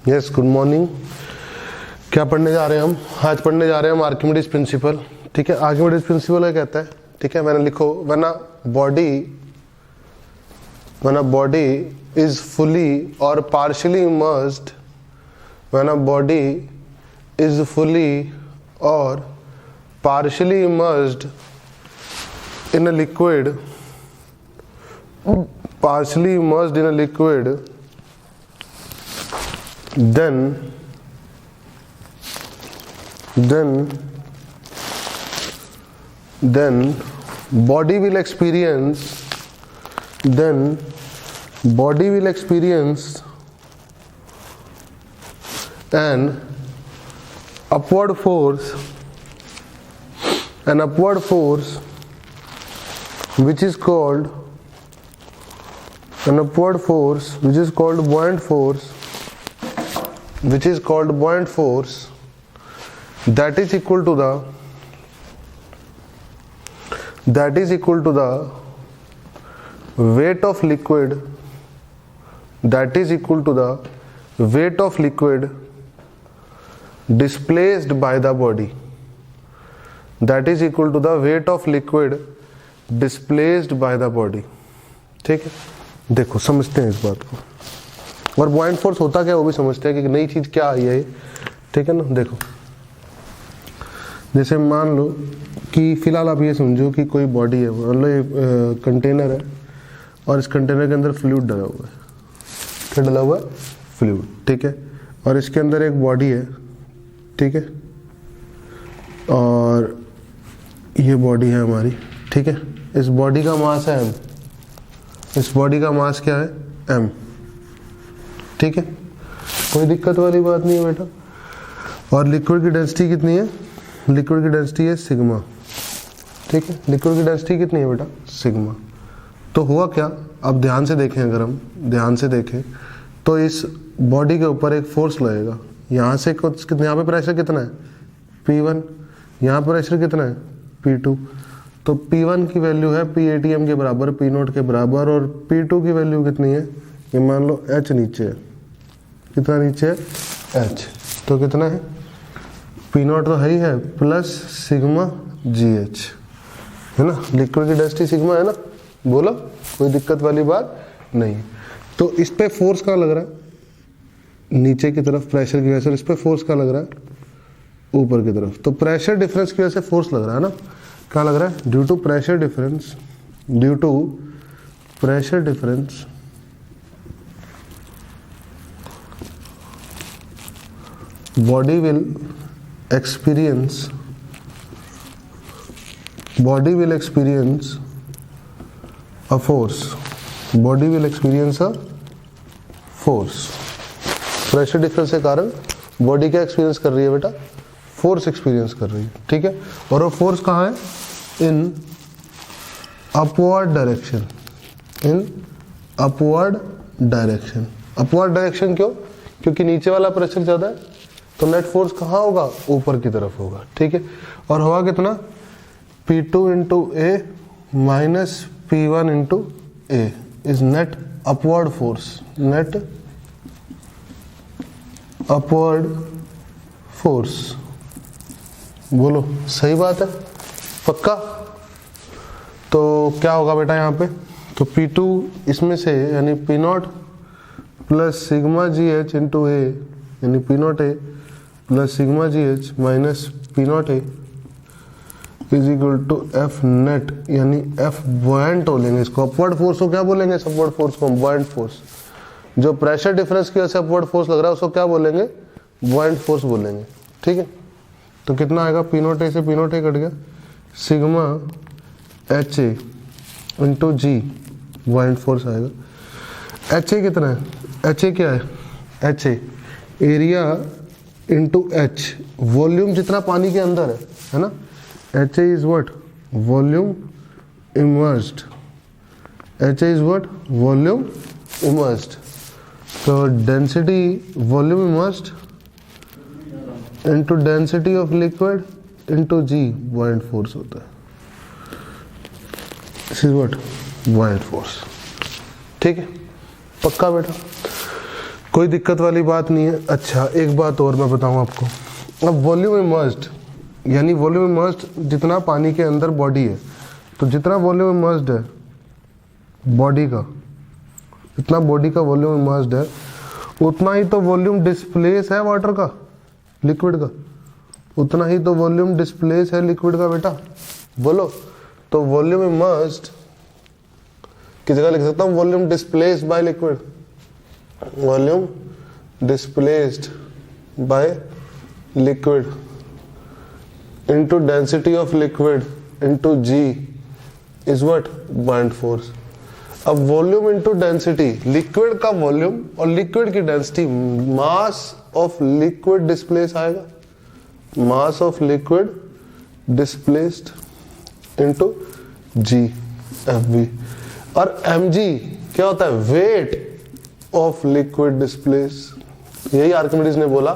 Yes, good morning. क्या पढ़ने जा रहे हैं हम? आज पढ़ने जा रहे हैं हम आर्किमिडीज प्रिंसिपल। ठीक है, आर्किमिडीज प्रिंसिपल क्या कहता है? ठीक है, मैंने लिखो, when a body is fully और partially immersed, when a body is fully और partially immersed in a liquid, then body will experience an upward force which is called buoyant force, that is equal to the weight of liquid, displaced by the body. That is equal to the weight of liquid displaced by the body. ठीक है, देखो समझते हैं इस बात को। और buoyant force होता क्या है वो भी समझते हैं कि नई चीज क्या आई है। ठीक है ना, देखो जैसे मान लो कि फिलहाल आप ये समझो कि कोई बॉडी है, मतलब ये कंटेनर है और इस कंटेनर के अंदर फ्लूइड डला हुआ है। क्या डला हुआ है? फ्लूइड। ठीक है, और इसके अंदर एक बॉडी है। ठीक है, और ये बॉडी है हमारी। ठीक है, इस बॉडी का मास है m। इस बॉडी का मास क्या है? m। ठीक है, कोई दिक्कत वाली बात नहीं है बेटा। और लिक्विड की डेंसिटी कितनी है? लिक्विड की डेंसिटी है सिग्मा। ठीक है, लिक्विड की डेंसिटी कितनी है बेटा? सिग्मा। तो हुआ क्या, अब ध्यान से देखें, अगर हम ध्यान से देखें तो इस बॉडी के ऊपर एक फोर्स लगेगा। यहाँ से यहाँ पे प्रेशर कितना है? P1। यहाँ पर प्रेशर कितना है? P2। तो P1 की वैल्यू है P ATM के बराबर, P0 के बराबर, और P2 की वैल्यू कितनी है? ये मान लो H नीचे है। कितना नीचे है? H। तो कितना है? P0 तो है ही है, प्लस सिग्मा GH, है ना। लिक्विड की डेंसिटी सिग्मा है ना, बोलो, कोई दिक्कत वाली बात नहीं। तो इस पे फोर्स कहाँ लग रहा है? नीचे की तरफ प्रेशर की वजह से। इस पे फोर्स कहाँ लग रहा है? ऊपर की तरफ। तो प्रेशर डिफरेंस की वजह से फोर्स लग रहा है ना। क्या लग रहा है? Due to pressure difference body will experience a force. Pressure difference के कारण बॉडी क्या एक्सपीरियंस कर रही है बेटा? फोर्स एक्सपीरियंस कर रही है। ठीक है, और वो फोर्स कहाँ है? In upward direction. क्यों? क्योंकि नीचे वाला प्रेशर ज्यादा है, तो नेट फोर्स कहाँ होगा? ऊपर की तरफ होगा। ठीक है, और होगा कितना? P2 into A minus P1 into A is net upward force. बोलो, सही बात है? पक्का? तो क्या होगा बेटा यहाँ पे? तो P2 इसमें से यानी P0 plus sigma GH into A यानी P0 A plus sigma GH minus P0 A is equal to F net, यानी F बुआयंट बोलेंगे इसको। अपवर्ड फोर्स को क्या बोलेंगे? अपवर्ड फोर्स को बुआयंट फोर्स। जो प्रेशर डिफरेंस की वजह से अपवर्ड फोर्स लग रहा है उसको क्या बोलेंगे? बुआयंट फोर्स बोलेंगे। ठीक है, तो कितना आएगा? P0 A से P0 A कट गया, sigma HA into G buoyant force आएगा। HA कितना है? HA क्या है? HA area into H, volume जितना पानी के अंदर है ना। HA is what? Volume immersed. तो density volume immersed into density of liquid into G buoyant force होता है। This is what? buoyant force। ठीक है, पक्का बेटा? कोई दिक्कत वाली बात नहीं है। अच्छा एक बात और मैं बताऊं आपको, अब वॉल्यूम इमर्स्ड यानी वॉल्यूम इमर्स्ड जितना पानी के अंदर बॉडी है, तो जितना वॉल्यूम इमर्स्ड है बॉडी का, जितना बॉडी का वॉल्यूम इमर्स्ड है उतना ही तो वॉल्यूम डिस्प्लेस है वाटर का, लिक्विड का, उतना ही तो वॉल्यूम डिस्प्लेस है लिक्विड का बेटा, बोलो। तो वॉल्यूम इमर्स्ड की जगह लिख सकता हूं volume displaced by liquid, volume displaced by liquid into density of liquid into G is what? Buoyant force। अब वॉल्यूम इंटू डेंसिटी, लिक्विड का वॉल्यूम और लिक्विड की density, mass of liquid displace आएगा, mass of liquid displaced into G F V. और M G क्या होता है? Weight of liquid displace. यही आर्किमिडीज ने बोला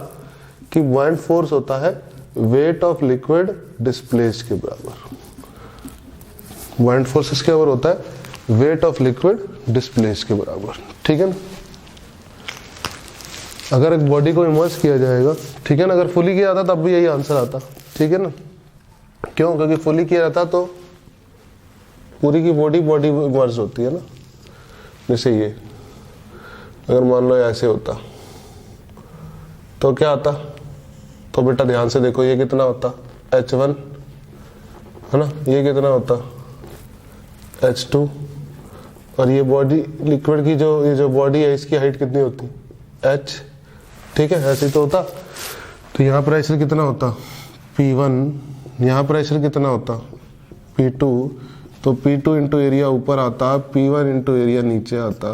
कि बुoyant फोर्स होता है वेट ऑफ लिक्विड डिस्प्लेस्ड के बराबर। बुoyant फोर्स किसके बराबर होता है? वेट ऑफ लिक्विड डिस्प्लेस्ड के बराबर, ठीक है ना। अगर एक बॉडी को इमर्स किया जाएगा, ठीक है ना, अगर फुली किया जाता तब भी यही आंसर आता, ठीक है ना। क्यों? क्योंकि फुली किया जाता तो पूरी की बॉडी इमर्स होती है ना। जैसे ये अगर मान लो ऐसे होता तो क्या आता? तो बेटा ध्यान से देखो, ये कितना होता? H1 है ना, ये कितना होता? H2। और ये बॉडी लिक्विड की ये जो बॉडी है इसकी हाइट कितनी होती? H, ठीक है, ऐसे तो होता। तो यहाँ प्रेशर कितना होता? P1। यहाँ प्रेशर कितना होता? P2। तो P2 इंटू एरिया ऊपर आता, P1 इंटू एरिया नीचे आता।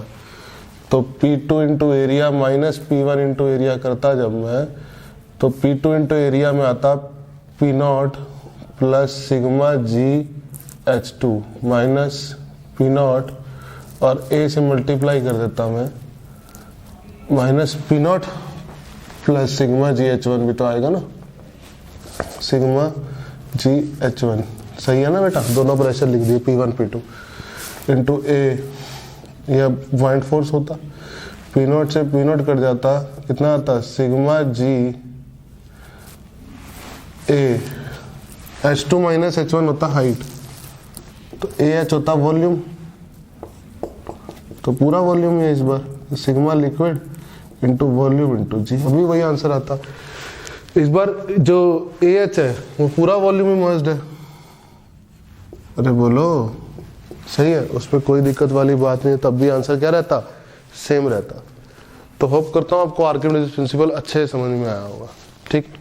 तो P2 into area minus P1 into area करता जब मैं, तो P2 इंटू एरिया में आता P0 प्लस सिग्मा जी H2 माइनस P0 और A से मल्टीप्लाई कर देता मैं, माइनस P0 प्लस सिग्मा जी H1 भी तो आएगा ना, सिग्मा जी H1। सही है ना बेटा? दोनों प्रेशर लिख दिए, P1 P2 इंटू A, यह बुoyant फोर्स होता। P0 से P0 कट जाता, कितना आता? सिग्मा जी ए, H2 माइनस H1 होता हाइट, तो AH होता वॉल्यूम, तो पूरा वॉल्यूम है इस बार, sigma liquid into volume into G, अभी वही आंसर आता। इस बार जो AH है वो पूरा वॉल्यूम इमर्स्ड है। अरे बोलो, सही है, उसमें कोई दिक्कत वाली बात नहीं है, तब भी आंसर क्या रहता? सेम रहता। तो होप करता हूँ आपको आर्किमिडीज प्रिंसिपल अच्छे समझ में आया होगा, ठीक।